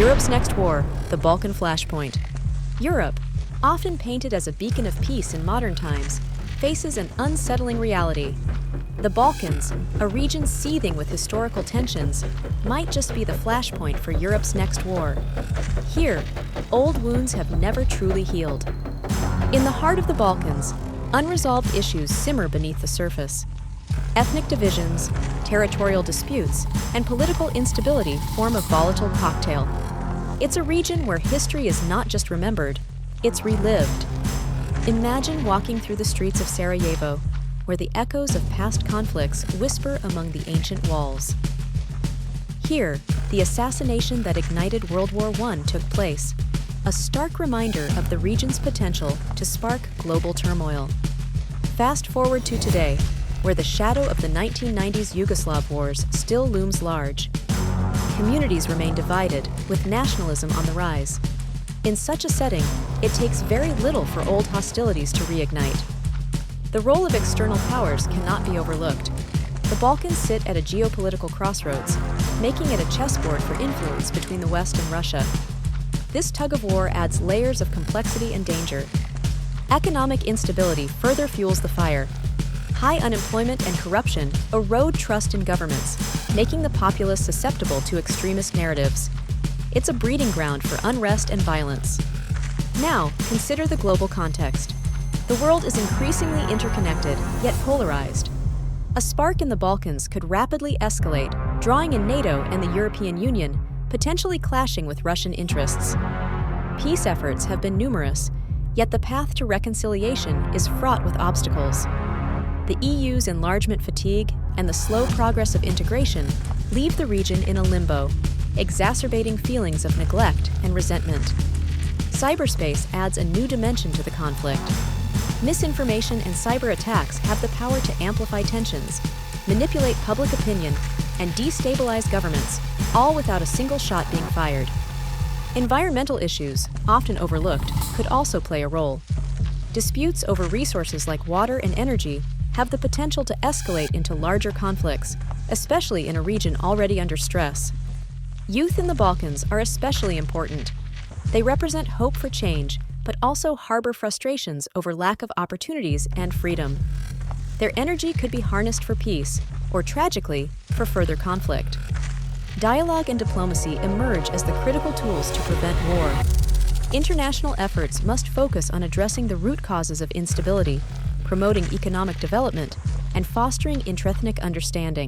Europe's next war, the Balkan flashpoint. Europe, often painted as a beacon of peace in modern times, faces an unsettling reality. The Balkans, a region seething with historical tensions, might just be the flashpoint for Europe's next war. Here, old wounds have never truly healed. In the heart of the Balkans, unresolved issues simmer beneath the surface. Ethnic divisions, territorial disputes, and political instability form a volatile cocktail. It's a region where history is not just remembered, it's relived. Imagine walking through the streets of Sarajevo, where the echoes of past conflicts whisper among the ancient walls. Here, the assassination that ignited World War I took place, a stark reminder of the region's potential to spark global turmoil. Fast forward to today, where the shadow of the 1990s Yugoslav wars still looms large. Communities remain divided, with nationalism on the rise. In such a setting, it takes very little for old hostilities to reignite. The role of external powers cannot be overlooked. The Balkans sit at a geopolitical crossroads, making it a chessboard for influence between the West and Russia. This tug-of-war adds layers of complexity and danger. Economic instability further fuels the fire. High unemployment and corruption erode trust in governments, making the populace susceptible to extremist narratives. It's a breeding ground for unrest and violence. Now, consider the global context. The world is increasingly interconnected, yet polarized. A spark in the Balkans could rapidly escalate, drawing in NATO and the European Union, potentially clashing with Russian interests. Peace efforts have been numerous, yet the path to reconciliation is fraught with obstacles. The EU's enlargement fatigue and the slow progress of integration leave the region in a limbo, exacerbating feelings of neglect and resentment. Cyberspace adds a new dimension to the conflict. Misinformation and cyber attacks have the power to amplify tensions, manipulate public opinion, and destabilize governments, all without a single shot being fired. Environmental issues, often overlooked, could also play a role. Disputes over resources like water and energy have the potential to escalate into larger conflicts, especially in a region already under stress. Youth in the Balkans are especially important. They represent hope for change, but also harbor frustrations over lack of opportunities and freedom. Their energy could be harnessed for peace, or tragically, for further conflict. Dialogue and diplomacy emerge as the critical tools to prevent war. International efforts must focus on addressing the root causes of instability, promoting economic development, and fostering intraethnic understanding.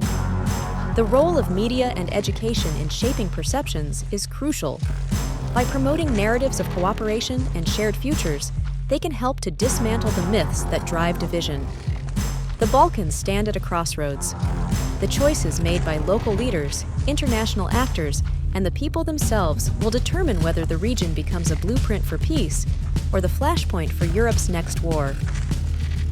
The role of media and education in shaping perceptions is crucial. By promoting narratives of cooperation and shared futures, they can help to dismantle the myths that drive division. The Balkans stand at a crossroads. The choices made by local leaders, international actors, and the people themselves will determine whether the region becomes a blueprint for peace or the flashpoint for Europe's next war.